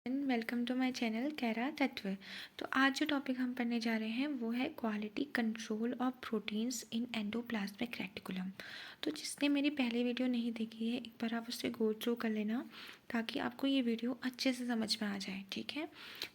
Welcome to my channel कैरा तत्व। तो आज जो टॉपिक हम पढ़ने जा रहे हैं वो है quality control of proteins in endoplasmic reticulum. तो जिसने मेरी पहली वीडियो नहीं देखी है, एक बार आप उससे गो थ्रू कर लेना ताकि आपको ये वीडियो अच्छे से समझ में आ जाए। ठीक है,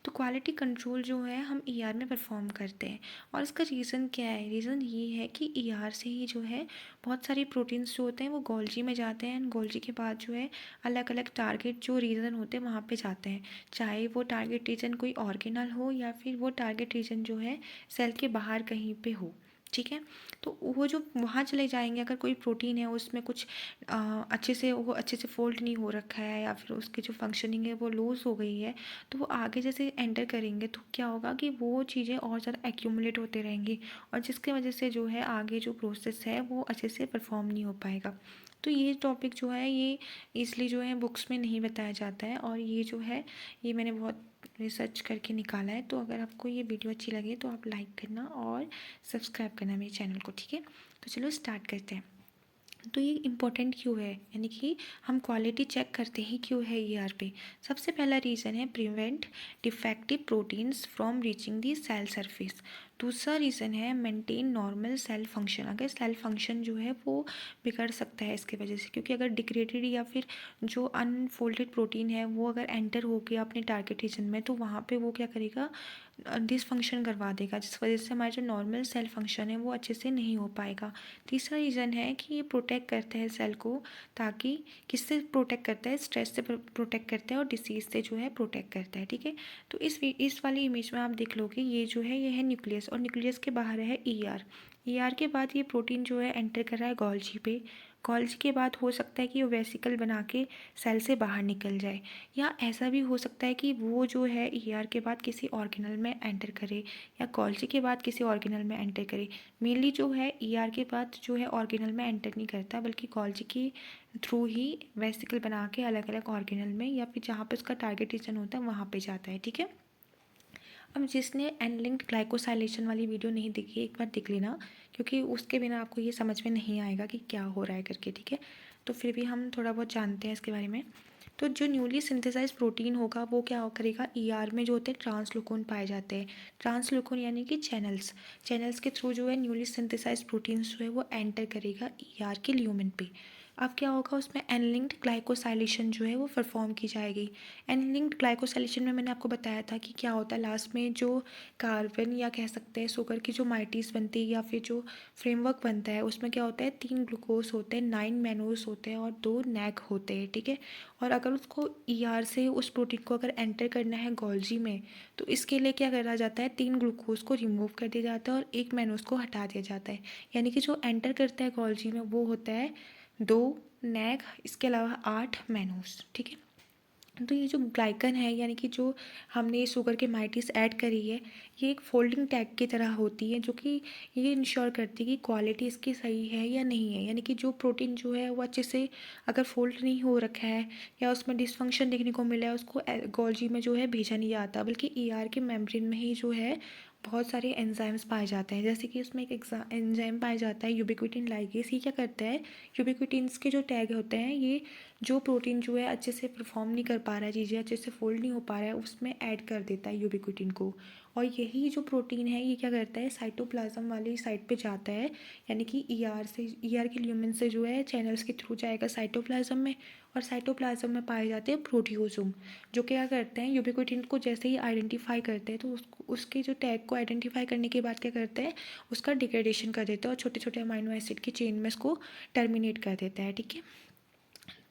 तो क्वालिटी कंट्रोल जो है हम ईआर में परफॉर्म करते हैं और इसका रीज़न क्या है? रीज़न ये है कि ईआर से ही जो है बहुत सारी प्रोटीन्स जो होते हैं वो गोल्जी में जाते हैं एंड गोल्जी के बाद जो है अलग अलग टारगेट जो रीजन होते हैं वहाँ पे जाते हैं, चाहे वो टारगेट रीजन कोई ऑर्गेनल हो या फिर वो टारगेट रीजन जो है सेल के बाहर कहीं पे हो। ठीक है, तो वो जो वहाँ चले जाएंगे, अगर कोई प्रोटीन है उसमें कुछ अच्छे से फोल्ड नहीं हो रखा है या फिर उसकी जो फंक्शनिंग है वो लूज़ हो गई है, तो वो आगे जैसे एंटर करेंगे तो क्या होगा कि वो चीज़ें और ज़्यादा एक्यूमुलेट होते रहेंगी और जिसकी वजह से जो है आगे जो प्रोसेस है वो अच्छे से परफॉर्म नहीं हो पाएगा। तो ये टॉपिक जो है ये इसलिए जो है बुक्स में नहीं बताया जाता है और ये जो है ये मैंने बहुत रिसर्च करके निकाला है। तो अगर आपको ये वीडियो अच्छी लगे तो आप लाइक करना और सब्सक्राइब करना मेरे चैनल को। ठीक है, तो चलो स्टार्ट करते हैं। तो ये इम्पोर्टेंट क्यों है, यानी कि हम क्वालिटी चेक करते ही क्यों है ईआर पे? सबसे पहला रीज़न है prevent defective proteins from reaching the cell surface. दूसरा रीज़न है मेंटेन नॉर्मल सेल फंक्शन। अगर सेल फंक्शन जो है वो बिगड़ सकता है इसके वजह से, क्योंकि अगर डिग्रेडेड या फिर जो अनफोल्डेड प्रोटीन है वो अगर एंटर हो गया अपने टारगेट रीजन में तो वहाँ पे वो क्या करेगा, डिसफंक्शन करवा देगा, जिस वजह से हमारा जो नॉर्मल सेल फंक्शन है वो अच्छे से नहीं हो पाएगा। तीसरा रीज़न है कि ये प्रोटेक्ट करता है सेल को, ताकि किससे प्रोटेक्ट करता है? स्ट्रेस से प्रोटेक्ट करता है और डिसीज़ से जो है प्रोटेक्ट करता है। ठीक है, तो इस वाली इमेज में आप देख लो कि ये जो है ये है न्यूक्लियस और न्यूक्लियस के बाहर है ईआर। ईआर के बाद ये प्रोटीन जो है एंटर कर रहा है गोल्जी पे। गोल्जी के बाद हो सकता है कि वो वेसिकल बना के सेल से बाहर निकल जाए, या ऐसा भी हो सकता है कि वो जो है ईआर के बाद किसी ऑर्गेनल में एंटर करे या गोल्जी के बाद किसी ऑर्गेनल में एंटर करे। मेनली जो है ईआर के बाद जो है ऑर्गेनल में एंटर नहीं करता, बल्कि गोल्जी के थ्रू ही वेसिकल बना के अलग अलग ऑर्गेनल में या फिर जहाँ पे उसका टारगेट रीजन होता है वहाँ पे जाता है। ठीक है, अब जिसने एनलिंक्ड ग्लाइकोसाइलेशन वाली वीडियो नहीं देखी एक बार देख लेना, क्योंकि उसके बिना आपको ये समझ में नहीं आएगा कि क्या हो रहा है करके। ठीक है, तो फिर भी हम थोड़ा बहुत जानते हैं इसके बारे में। तो जो न्यूली सिंथेसाइज प्रोटीन होगा वो क्या करेगा, ईआर में जो होते हैं ट्रांसलूकोन पाए जाते हैं। ट्रांसलूकोन यानी कि चैनल्स के थ्रू जो है न्यूली सिंथेसाइज प्रोटीन्स जो है वो एंटर करेगा ईआर के ल्यूमेन पे। अब क्या होगा, उसमें एनलिंक्ड ग्लाइकोसाइलेशन जो है वो परफॉर्म की जाएगी। एनलिंक्ड ग्लाइकोसाइलेशन में मैंने आपको बताया था कि क्या होता है, लास्ट में जो कार्बन या कह सकते हैं शुगर की जो माइटीज बनती है या फिर जो फ्रेमवर्क बनता है उसमें क्या होता है, 3 ग्लूकोज होते हैं, 9 मैनोज होते हैं और 2 नैक होते हैं। ठीक है, और अगर उसको ईआर से उस प्रोटीन को अगर एंटर करना है गोल्जी में तो इसके लिए क्या करा जाता है, 3 ग्लूकोज को रिमूव कर दिया जाता है और 1 मैनोज को हटा दिया जाता है। यानी कि जो एंटर करता है गोल्जी में वो होता है 2 नैक, इसके अलावा 8 मैनोज। ठीक है, तो ये जो ग्लाइकन है यानी कि जो हमने शुगर के माइटीज ऐड करी है, ये एक फोल्डिंग टैग की तरह होती है जो कि ये इंश्योर करती है कि क्वालिटी इसकी सही है या नहीं है। यानी कि जो प्रोटीन जो है वो अच्छे से अगर फोल्ड नहीं हो रखा है या उसमें डिसफंक्शन देखने को मिला है, उसको गोल्जी में जो है भेजा नहीं जाता, बल्कि ईआर के मेम्ब्रेन में ही जो है बहुत सारे एंजाइम्स पाए जाते हैं। जैसे कि उसमें एक एंजाइम पाया जाता है यूबिक्विटिन लाइगेज। ये क्या करता है, यूबिक्विटिन्स के जो टैग होते हैं ये जो प्रोटीन जो है अच्छे से परफॉर्म नहीं कर पा रहा है, चीज़ें अच्छे से फोल्ड नहीं हो पा रहा है, उसमें ऐड कर देता है यूबिक्विटिन को। और यही जो प्रोटीन है ये क्या करता है, साइटोप्लाज्म वाली साइड पे जाता है, यानी कि ईआर के ल्यूमेन से जो है चैनल्स के थ्रू जाएगा साइटोप्लाज्म में, और साइटोप्लाज्म में पाए जाते हैं प्रोटियोसोम, जो क्या करते हैं यूबिक्विटिन को जैसे ही आइडेंटिफाई करते हैं तो उसके जो टैग को आइडेंटिफाई करने के बाद क्या करते हैं, उसका डिग्रेडेशन कर देते हैं और छोटे छोटे अमाइनो एसिड की चेन में इसको टर्मिनेट कर देता है। ठीक है,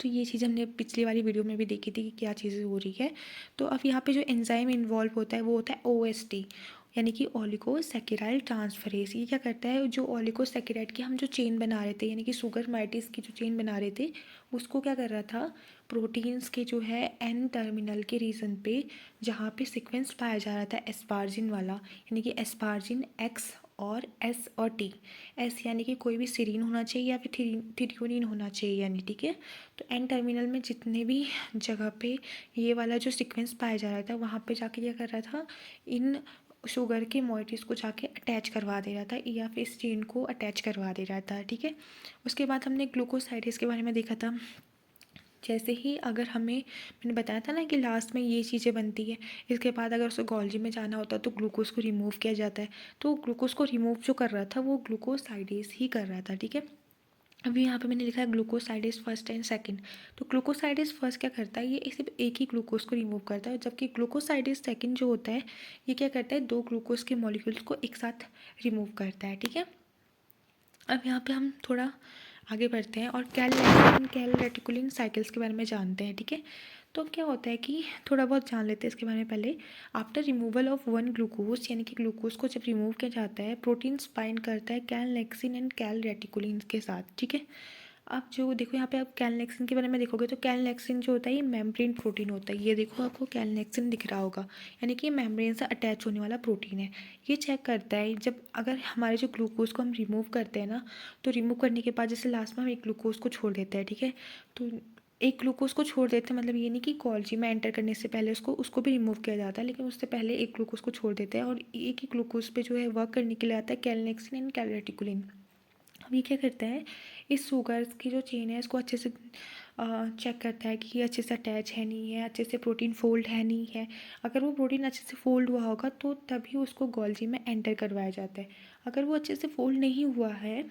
तो ये चीज़ हमने पिछली वाली वीडियो में भी देखी थी कि क्या चीज़ें हो रही है। तो अब यहाँ पे जो एंजाइम इन्वॉल्व होता है वो होता है ओएसटी, यानी कि ओलिगोसैकेराइड ट्रांसफरेज। ये क्या करता है, जो ओलिगोसैकेराइड की हम जो चेन बना रहे थे यानी कि शुगर माइटिस की जो चेन बना रहे थे उसको क्या कर रहा था, प्रोटीन्स के जो है एन टर्मिनल के रीजन पे जहाँ पे सीक्वेंस पाया जा रहा था एस्पार्जिन वाला, यानी कि एस्पार्जिन एक्स और एस और टी। एस यानी कि कोई भी सीरीन होना चाहिए या फिर थ्रियोनिन होना चाहिए यानी। ठीक है, तो एन टर्मिनल में जितने भी जगह पे ये वाला जो सीक्वेंस पाया जा रहा था वहाँ पे जाके क्या कर रहा था, इन शुगर के मोइटीज़ को जाके अटैच करवा दे रहा था या फिर इस चेन को अटैच करवा दे रहा था। ठीक है, उसके बाद हमने ग्लूकोसाइडेज के बारे में देखा था। जैसे ही अगर मैंने बताया था ना कि लास्ट में ये चीज़ें बनती है, इसके बाद अगर उसे गोल्जी में जाना होता है तो ग्लूकोज को रिमूव किया जाता है। तो ग्लूकोज को रिमूव जो कर रहा था वो ग्लूकोसाइडेज ही कर रहा था, ठीक है। अभी यहाँ पे मैंने लिखा है ग्लूकोसाइडेज फर्स्ट एंड सेकंड। तो ग्लूकोसाइडेज फर्स्ट क्या करता है, ये सिर्फ एक ही ग्लूकोज को रिमूव करता है, जबकि ग्लूकोसाइडेज सेकंड जो होता है ये क्या करता है, दो ग्लूकोज के मॉलिक्यूल्स को एक साथ रिमूव करता है, ठीक है। अब यहाँ पे हम थोड़ा आगे बढ़ते हैं और कैल रेटिकुलिन साइकिल्स के बारे में जानते हैं, ठीक है। तो क्या होता है कि थोड़ा बहुत जान लेते हैं इसके बारे में पहले। After removal of one glucose, यानी कि ग्लूकोज को जब रिमूव किया जाता है, प्रोटीन बाइंड करता है कैलनेक्सिन एंड कैल रेटिकुलिन के साथ, ठीक है। अब जो देखो यहाँ पे आप कैलनेक्सिन के बारे में देखोगे तो कैलनेक्सिन जो होता है ये मेम्ब्रेन प्रोटीन होता है। ये देखो आपको कैलनेक्सिन दिख रहा होगा, यानी कि ये मेम्ब्रेन से अटैच होने वाला प्रोटीन है। ये चेक करता है जब अगर हमारे जो ग्लूकोज को हम रिमूव करते हैं ना, तो रिमूव करने के बाद जैसे लास्ट में हम एक ग्लूकोज को छोड़ देते हैं, ठीक है। तो एक ग्लूकोज को छोड़ देते हैं मतलब ये नहीं कि गोल्जी में एंटर करने से पहले उसको भी रिमूव किया जाता है, लेकिन उससे पहले एक ग्लूकोज को छोड़ देते हैं और एक ही ग्लूकोज पे जो है वर्क करने के लिए आता है कैलनेक्सिन एंड कैलरेटिकुलिन। अब ये क्या करता है, इस शुगर्स की जो चेन है इसको अच्छे से चेक करता है कि ये अच्छे से अटैच है नहीं है, अच्छे से प्रोटीन फोल्ड है नहीं है। अगर वो प्रोटीन अच्छे से फोल्ड हुआ होगा तो तभी उसको गोल्जी में एंटर करवाया जाता है। अगर वो अच्छे से फोल्ड नहीं हुआ है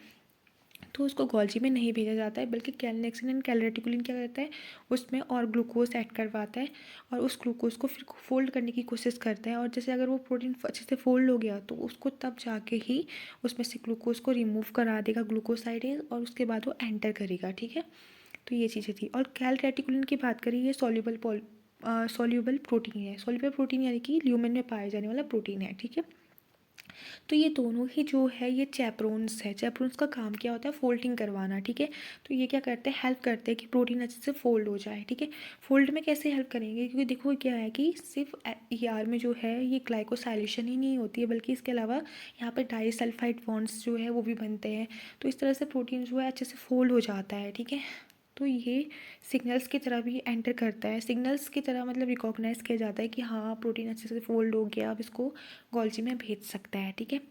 तो उसको गोल्जी में नहीं भेजा जाता है, बल्कि कैलनेक्सिन एंड कैलरेटिकुलिन क्या करता है, उसमें और ग्लूकोज ऐड करवाता है और उस ग्लूकोज को फिर फोल्ड करने की कोशिश करता है। और जैसे अगर वो प्रोटीन अच्छे से फोल्ड हो गया तो उसको तब जाके ही उसमें से ग्लूकोज को रिमूव करा देगा ग्लूकोसाइडेज, और उसके बाद वो एंटर करेगा, ठीक है। तो ये चीज़ें थी। और कैलरेटिकुलिन की बात करें, ये सॉल्यूबल प्रोटीन है। सॉल्यूबल प्रोटीन यानी कि ल्यूमेन में पाया जाने वाला प्रोटीन है, ठीक है। तो ये दोनों ही जो है ये चैपरोन्स है। चैपरोन्स का काम क्या होता है, फोल्डिंग करवाना, ठीक है। तो ये क्या करते हैं, हेल्प करते हैं कि प्रोटीन अच्छे से फोल्ड हो जाए, ठीक है। फोल्ड में कैसे हेल्प करेंगे, क्योंकि देखो क्या है कि सिर्फ ER में जो है ये ग्लाइकोसाइलेशन ही नहीं होती है, बल्कि इसके अलावा यहाँ पर डाइसल्फाइड बॉन्ड्स जो है वो भी बनते हैं। तो इस तरह से प्रोटीन जो है अच्छे से फोल्ड हो जाता है, ठीक है। तो ये सिग्नल्स की तरह भी एंटर करता है, सिग्नल्स की तरह मतलब रिकॉग्नाइज किया जाता है कि हाँ प्रोटीन अच्छे से फोल्ड हो गया, अब इसको गोल्जी में भेज सकता है, ठीक है।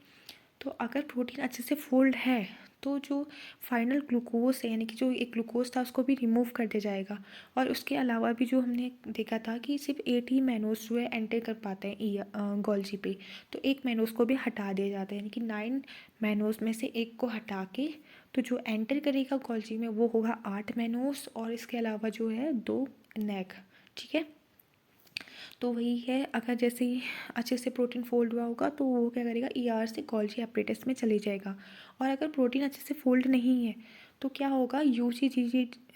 तो अगर प्रोटीन अच्छे से फोल्ड है तो जो फाइनल ग्लूकोज है, यानी कि जो एक ग्लूकोज था उसको भी रिमूव कर दिया जाएगा। और उसके अलावा भी जो हमने देखा था कि सिर्फ 8 ही मैनोज जो है एंटर कर पाते हैं गोल्जी पे, तो एक मैनोज को भी हटा दिया जाता है, यानी कि 9 मैनोज में से एक को हटा के तो जो एंटर करेगा गोल्जी में वो होगा 8 मैनोज, और इसके अलावा जो है 2 नेक, ठीक है। तो वही है, अगर जैसे ही अच्छे से प्रोटीन फोल्ड हुआ होगा तो वो क्या करेगा, ER से गोल्जी एपरेटस में चले जाएगा। और अगर प्रोटीन अच्छे से फोल्ड नहीं है तो क्या होगा,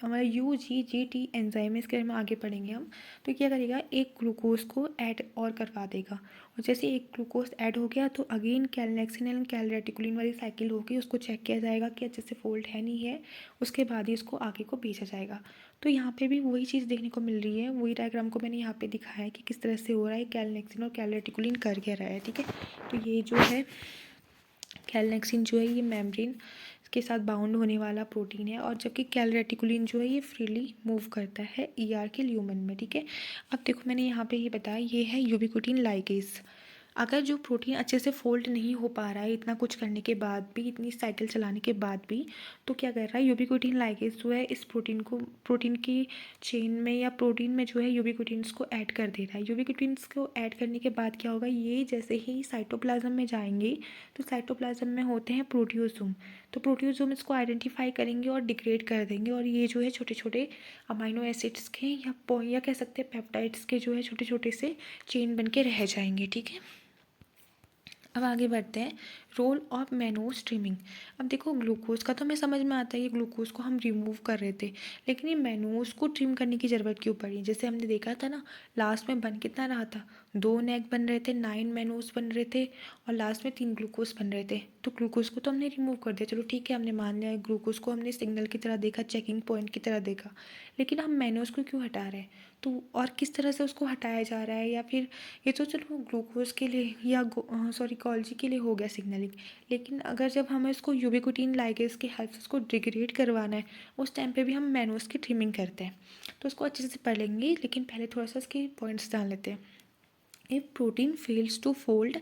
हमारा UGGT एंजाइम, इसके बारे में आगे पढ़ेंगे हम। तो क्या करेगा, एक ग्लूकोज को ऐड और करवा देगा, और जैसे एक ग्लूकोज ऐड हो गया तो अगेन कैलनेक्सिन एंड कैलरेटिकुलिन वाली साइकिल होगी, उसको चेक किया जाएगा कि अच्छे से फोल्ड है नहीं है, उसके बाद ही इसको आगे को भेजा जाएगा। तो यहाँ पे भी वही चीज़ देखने को मिल रही है, वही डायग्राम को मैंने यहाँ पे दिखाया है कि किस तरह से हो रहा है, कैलनेक्सिन और कैलरेटिकुलिन कर क्या रहा है, ठीक है। तो ये जो है कैलनेक्सिन जो है ये मेम्ब्रेन के साथ बाउंड होने वाला प्रोटीन है, और जबकि कैलरेटिकुलिन जो है ये फ्रीली मूव करता है ER के ल्यूमन में, ठीक है। अब देखो मैंने यहाँ पे ये बताया, ये है यूबिक्विटिन लाइगेज। अगर जो प्रोटीन अच्छे से फोल्ड नहीं हो पा रहा है इतना कुछ करने के बाद भी, इतनी साइकिल चलाने के बाद भी, तो क्या कर रहा है, यूबिक्विटिन लाइगेज जो है इस प्रोटीन की चेन में या प्रोटीन में जो है यूबिक्विटिन्स को ऐड कर दे रहा है। यूबिक्विटिन्स को ऐड करने के बाद क्या होगा, ये जैसे ही साइटोप्लाज्म में जाएंगे तो साइटोप्लाज्म में होते हैं प्रोटियोसोम। तो प्रोटियोसोम इसको आइडेंटिफाई करेंगे और डिग्रेड कर देंगे, और ये जो है छोटे छोटे अमाइनो एसिड्स के या कह सकते हैं पेप्टाइड्स के जो है छोटे छोटे से चेन बन के रह जाएंगे, ठीक है। अब आगे बढ़ते हैं, रोल ऑफ मैनोज ट्रिमिंग। अब देखो ग्लूकोज का तो हमें समझ में आता है, ये ग्लूकोज को हम रिमूव कर रहे थे, लेकिन ये मैनोज को ट्रिम करने की ज़रूरत क्यों पड़ी। जैसे हमने देखा था ना, लास्ट में बन कितना रहा था, 2 नेक बन रहे थे, 9 मैनोज बन रहे थे, और लास्ट में 3 ग्लूकोज बन रहे थे। तो ग्लूकोज को तो हमने रिमूव कर दिया, चलो ठीक है, हमने मान लिया ग्लूकोज को हमने सिग्नल की तरह देखा, चेकिंग पॉइंट की तरह देखा, लेकिन हम मैनोज को क्यों हटा रहे हैं, तो और किस तरह से उसको हटाया जा रहा है। या फिर ये तो चलो ग्लूकोज के लिए या गोल्जी के लिए हो गया सिग्नलिंग, लेकिन अगर जब हमें इसको यूबिक्विटिन लाइगेज की हेल्प से उसको डिग्रेड करवाना है, उस टाइम पे भी हम मैनोज की ट्रिमिंग करते हैं। तो उसको अच्छे से पढ़ लेंगे, लेकिन पहले थोड़ा सा इसके पॉइंट्स जान लेते हैं। If protein fails to fold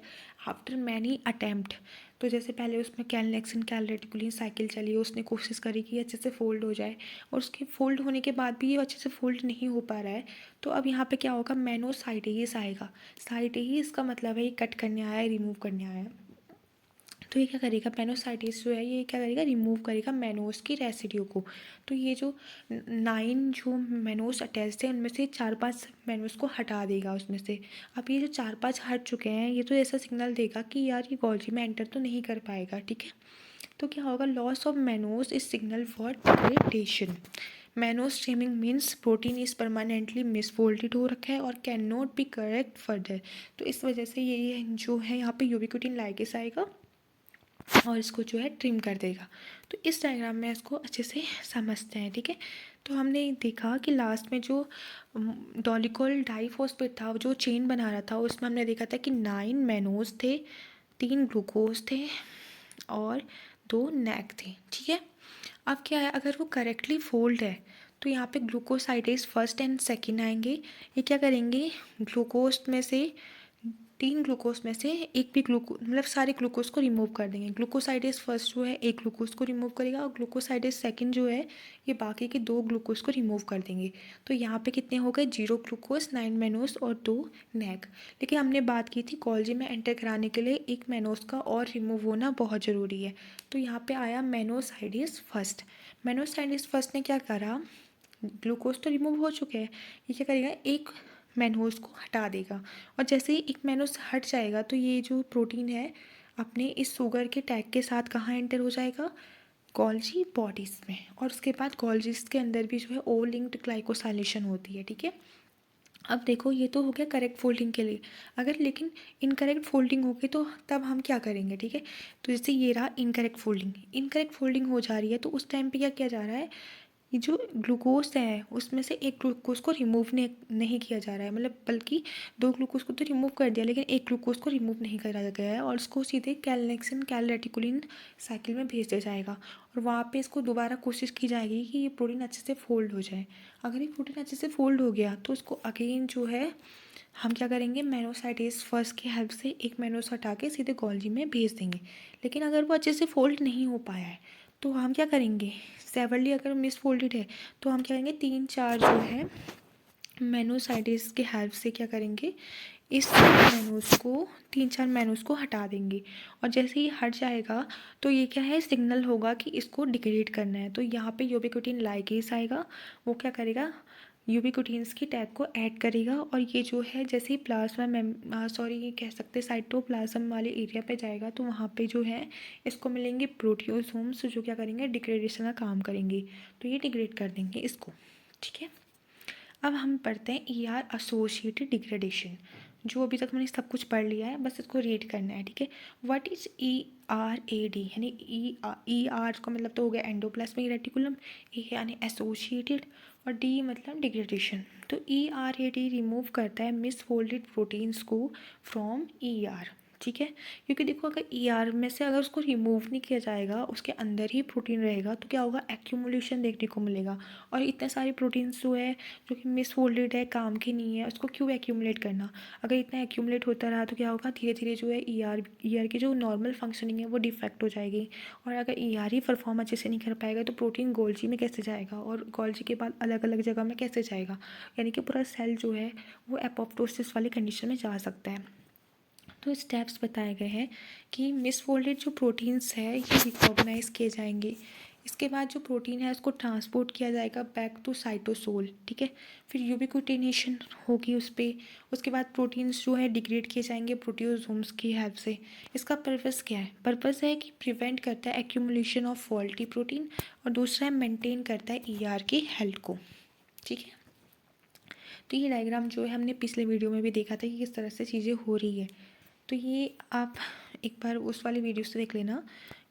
after many attempt, तो जैसे पहले उसमें कैलनेक्सिन कैलरेटिकुलिन साइकिल चली, उसने कोशिश करी कि अच्छे से फोल्ड हो जाए, और उसके फोल्ड होने के बाद भी ये अच्छे से फोल्ड नहीं हो पा रहा है, तो अब यहाँ पे क्या होगा, मेनोसाइटेस आएगा। साइटेस का मतलब है ये कट करने आया है, रिमूव करने आया है। तो ये क्या करेगा, मेनोसाइटिस जो है ये क्या करेगा, रिमूव करेगा मेनोस की रेसिड्यू को। तो ये जो 9 जो मेनोस अटैच थे उनमें से 4-5 मेनोस को हटा देगा उसमें से। अब ये जो 4-5 हट चुके हैं, ये तो ऐसा सिग्नल देगा कि यार ये गोल्जी में एंटर तो नहीं कर पाएगा, ठीक है। तो क्या होगा, loss of mannose is signal for degradation. Mannose streaming means protein is permanently misfolded हो रखा है और can not be correct further. तो इस वजह से ये जो है यहाँ पे यूबिक्विटिन लाइगेस आएगा और इसको जो है ट्रिम कर देगा। तो इस डायग्राम में इसको अच्छे से समझते हैं, ठीक है। तो हमने देखा कि लास्ट में जो डॉलिकोल डाइफॉस्फेट था, जो चेन बना रहा था, उसमें हमने देखा था कि 9 मेनोज थे, 3 ग्लूकोज थे और 2 नैक थे, ठीक है। अब क्या है, अगर वो करेक्टली फोल्ड है तो यहाँ पे ग्लूकोसाइडेज फर्स्ट एंड सेकंड आएंगे। ये क्या करेंगे, ग्लूकोज में से 3 ग्लूकोज में से एक भी मतलब सारे ग्लूकोज को रिमूव कर देंगे। ग्लूकोसाइडेज फर्स्ट जो है एक ग्लूकोज को रिमूव करेगा और ग्लूकोसाइडेज सेकंड जो है ये बाकी के 2 ग्लूकोज को रिमूव कर देंगे। तो यहाँ पे कितने हो गए, 0 ग्लूकोज, 9 मेनोस और 2 नैक। लेकिन हमने बात की थी गोल्जी में एंटर कराने के लिए एक मेनोस का और रिमूव होना बहुत ज़रूरी है। तो यहाँ पे आया मेनोसाइडेज फर्स्ट। मेनोसाइडेज फर्स्ट ने क्या करा, ग्लूकोज तो रिमूव हो चुके हैं, ये क्या करेगा, एक मेनोस को हटा देगा। और जैसे ही एक मेनोस हट जाएगा तो ये जो प्रोटीन है अपने इस शुगर के टैग के साथ कहाँ एंटर हो जाएगा, गोल्जी बॉडीज़ में। और उसके बाद गोल्जीज के अंदर भी जो है ओ लिंक्ड ग्लाइकोसाइलेशन होती है, ठीक है। अब देखो ये तो हो गया करेक्ट फोल्डिंग के लिए। अगर लेकिन इनकरेक्ट फोल्डिंग होगी तो तब हम क्या करेंगे, ठीक है। तो जैसे ये रहा इनकरेक्ट फोल्डिंग, इनकरेक्ट फोल्डिंग हो जा रही है, तो उस टाइम पे क्या किया जा रहा है, ये जो ग्लूकोज है उसमें से एक ग्लूकोज को रिमूव नहीं किया जा रहा है, मतलब बल्कि 2 ग्लूकोज को तो रिमूव कर दिया लेकिन एक ग्लूकोज को रिमूव नहीं करा गया है, और उसको सीधे कैलनेक्सिन कैलरेटिकुलिन साइकिल में भेज दिया जाएगा। और वहाँ पे इसको दोबारा कोशिश की जाएगी कि ये प्रोटीन अच्छे से फोल्ड हो जाए। अगर ये प्रोटीन अच्छे से फोल्ड हो गया तो उसको अगेन जो है हम क्या करेंगे, मेनोसाइटेज फर्स्ट की हेल्प से एक मेनोस हटा के सीधे गोल्जी में भेज देंगे। लेकिन अगर वो अच्छे से फोल्ड नहीं हो पाया है तो हम क्या करेंगे, सेवरली अगर मिस फोल्डेड है तो हम क्या करेंगे, 3-4 जो है मेनोसाइटेज के हेल्प से क्या करेंगे, इस मेनूस को 3-4 मेनूस को हटा देंगे। और जैसे ही हट जाएगा तो ये क्या है, सिग्नल होगा कि इसको डिग्रेड करना है। तो यहाँ पे यूबिक्विटिन लाइगेज आएगा, वो क्या करेगा, यूबिक्विटिन्स की टैग को ऐड करेगा और ये जो है जैसे ही प्लाज्मा ये कह सकते साइटोप्लाज्म वाले एरिया पे जाएगा तो वहाँ पे जो है इसको मिलेंगे प्रोटियोसोम्स जो क्या करेंगे, डिग्रेडेशन का काम करेंगे। तो ये डिग्रेड कर देंगे इसको, ठीक है। अब हम पढ़ते हैं ER एसोसिएटेड डिग्रेडेशन। जो अभी तक मैंने सब कुछ पढ़ लिया है, बस इसको रीड करना है, ठीक है। व्हाट इज ERAD, यानी ER का मतलब तो हो गया एंडोप्लाज्मिक रेटिकुलम, ए यानी एसोसिएटेड और D मतलब डिग्रेडेशन। तो ERAD रिमूव करता है मिसफोल्डेड प्रोटीन्स को फ्रॉम ER, ठीक है। क्योंकि देखो अगर ER में से अगर उसको रिमूव नहीं किया जाएगा, उसके अंदर ही प्रोटीन रहेगा, तो क्या होगा, एक्यूमुलेशन देखने को मिलेगा। और इतने सारे प्रोटीन्स जो है जो कि मिसफोल्डेड है, काम के नहीं है, उसको क्यों एक्यूमुलेट करना। अगर इतना एक्यूमुलेट होता रहा तो क्या होगा, धीरे धीरे जो है ER की जो नॉर्मल फंक्शनिंग है वो डिफेक्ट हो जाएगी। और अगर ER ही परफॉर्म अच्छे से नहीं कर पाएगा तो प्रोटीन गोल्जी में कैसे जाएगा और गोल्जी के बाद अलग अलग जगह में कैसे जाएगा, यानी कि पूरा सेल जो है वो एपोप्टोसिस वाली कंडीशन में जा सकता है। तो स्टेप्स बताए गए हैं कि मिसफोल्डेड जो प्रोटीन्स है ये रिकॉग्नाइज किए जाएंगे। इसके बाद जो प्रोटीन है उसको ट्रांसपोर्ट किया जाएगा बैक टू साइटोसोल, ठीक है। फिर यूबिक्विटिनेशन होगी उस पर। उसके बाद प्रोटीन्स जो है डिग्रेड किए जाएंगे प्रोटियोसोम्स की हेल्प से। इसका पर्पस क्या है, पर्पस है कि प्रिवेंट करता है एक्यूमुलेशन ऑफ फॉल्टी प्रोटीन और दूसरा है मेंटेन करता है ER की हेल्थ को, ठीक है। तो ये डायग्राम जो है हमने पिछले वीडियो में भी देखा था कि किस तरह से चीज़ें हो रही है। तो ये आप एक बार उस वाली वीडियो से देख लेना,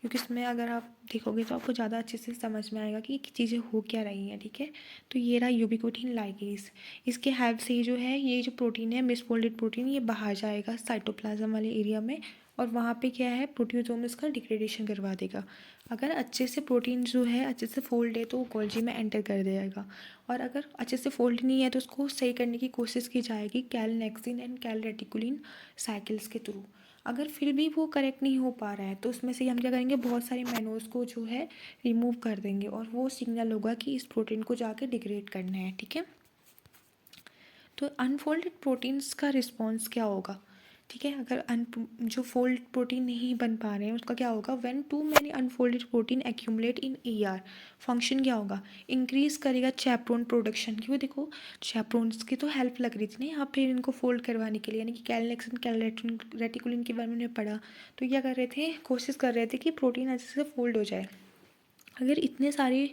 क्योंकि इसमें अगर आप देखोगे तो आपको ज़्यादा अच्छे से समझ में आएगा कि चीज़ें हो क्या रही हैं, ठीक है। तो ये रहा यूबिक्विटिन लाइगेज, इसके हेल्प से जो है ये जो प्रोटीन है मिसफोल्डेड प्रोटीन ये बाहर जाएगा साइटोप्लाज्म वाले एरिया में और वहाँ पे क्या है, प्रोटियोसोम इसका डिग्रेडेशन करवा देगा। अगर अच्छे से प्रोटीन जो है अच्छे से फोल्ड है तो वो गोल्जी में एंटर कर देगा, और अगर अच्छे से फोल्ड नहीं है तो उसको सही करने की कोशिश की जाएगी कैलनेक्सिन एंड कैलरेटिकुलिन साइकिल्स के थ्रू। अगर फिर भी वो करेक्ट नहीं हो पा रहा है तो उसमें से हम क्या करेंगे, बहुत सारे मैनोज को जो है रिमूव कर देंगे, और वो सिग्नल होगा कि इस प्रोटीन को जाके डिग्रेड करना है। ठीक है, तो अनफोल्डेड प्रोटीन्स का रिस्पॉन्स क्या होगा। ठीक है, अगर जो फोल्ड प्रोटीन नहीं बन पा रहे हैं उसका क्या होगा, when too many unfolded protein accumulate in ER, function क्या होगा, इंक्रीज करेगा चैपरोन प्रोडक्शन। क्यों, देखो चैपरोन्स की तो हेल्प लग रही थी ना यहाँ पे इनको फोल्ड करवाने के लिए, यानी कि कैलनेक्सिन कैलरेटिकुलिन के बारे में हमने पढ़ा, तो क्या कर रहे थे, कोशिश कर रहे थे कि प्रोटीन अच्छे से फोल्ड हो जाए। अगर इतने सारे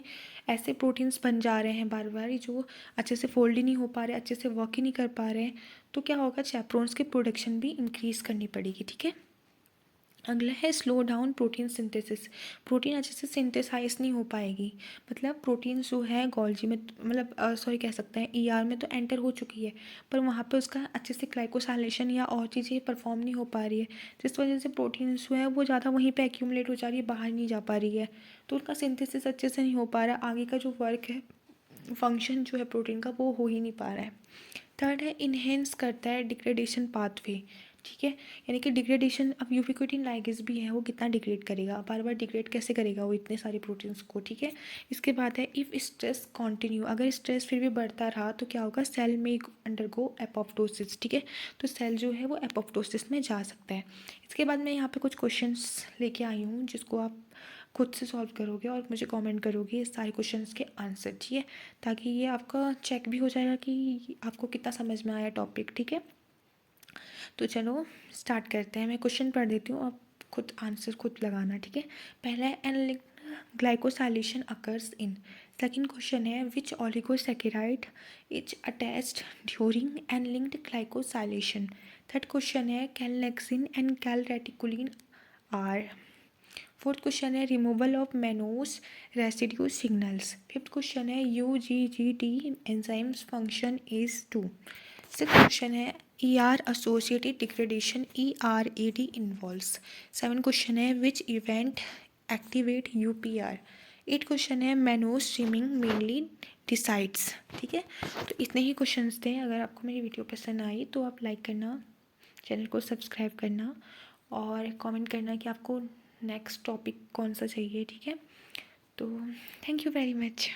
ऐसे प्रोटीन्स बन जा रहे हैं बार बार जो अच्छे से फोल्ड ही नहीं हो पा रहे, अच्छे से वर्क ही नहीं कर पा रहे हैं, तो क्या होगा, चैपरोन्स की प्रोडक्शन भी इंक्रीज़ करनी पड़ेगी। ठीक है, अगला है slow down protein synthesis. Protein अच्छे से सिंथेसाइज नहीं हो पाएगी, मतलब प्रोटीन जो है गोल्जी में, मतलब सॉरी कह सकते हैं ईआर में तो एंटर हो चुकी है, पर वहाँ पे उसका अच्छे से ग्लाइकोसाइलेशन या और चीज़ें परफॉर्म नहीं हो पा रही है, जिस वजह से प्रोटीन जो है वो ज़्यादा वहीं पे एक्यूमुलेट हो जा रही है, बाहर नहीं जा पा रही है, तो उनका सिंथेसिस अच्छे से नहीं हो पा रहा, आगे का जो वर्क है, फंक्शन जो है प्रोटीन का, वो हो ही नहीं पा रहा है। थर्ड है इन्हेंस करता है डिग्रेडेशन पाथवे। ठीक है, यानी कि डिग्रेडेशन, अब यूबिक्विटिन लाइगेज भी है, वो कितना डिग्रेड करेगा, बार बार डिग्रेड कैसे करेगा वो इतने सारे प्रोटीन्स को। ठीक है, इसके बाद है इफ़ स्ट्रेस कंटिन्यू, अगर स्ट्रेस फिर भी बढ़ता रहा तो क्या होगा, सेल में अंडरगो एपोप्टोसिस। ठीक है, तो सेल जो है वो एपोप्टोसिस में जा सकता है। इसके बाद मैं यहाँ पे कुछ क्वेश्चंस लेके आई हूँ जिसको आप खुद से सॉल्व करोगे और मुझे कमेंट करोगे इस सारे क्वेश्चंस के आंसर। ठीक है, ताकि ये आपका चेक भी हो जाएगा कि आपको कितना समझ में आया टॉपिक। ठीक है, तो चलो स्टार्ट करते हैं। मैं क्वेश्चन पढ़ देती हूँ, आप खुद आंसर खुद लगाना। ठीक है, पहला है N linked glycosylation occurs in. Second question है which oligosaccharide is attached during N linked glycosylation. Third question है calnexin and calreticulin are. Fourth question है removal of mannose residue signals. Fifth question है UGGT enzymes function is to. Six question है ER associated degradation ERAD involves। Seven question है which event activate UPR। Eight question है mannose streaming mainly decides. ठीक है, तो इतने ही questions थे। अगर आपको मेरी वीडियो पसंद आई तो आप लाइक करना, चैनल को सब्सक्राइब करना और कमेंट करना कि आपको नेक्स्ट टॉपिक कौन सा चाहिए। ठीक है, तो थैंक यू वेरी मच।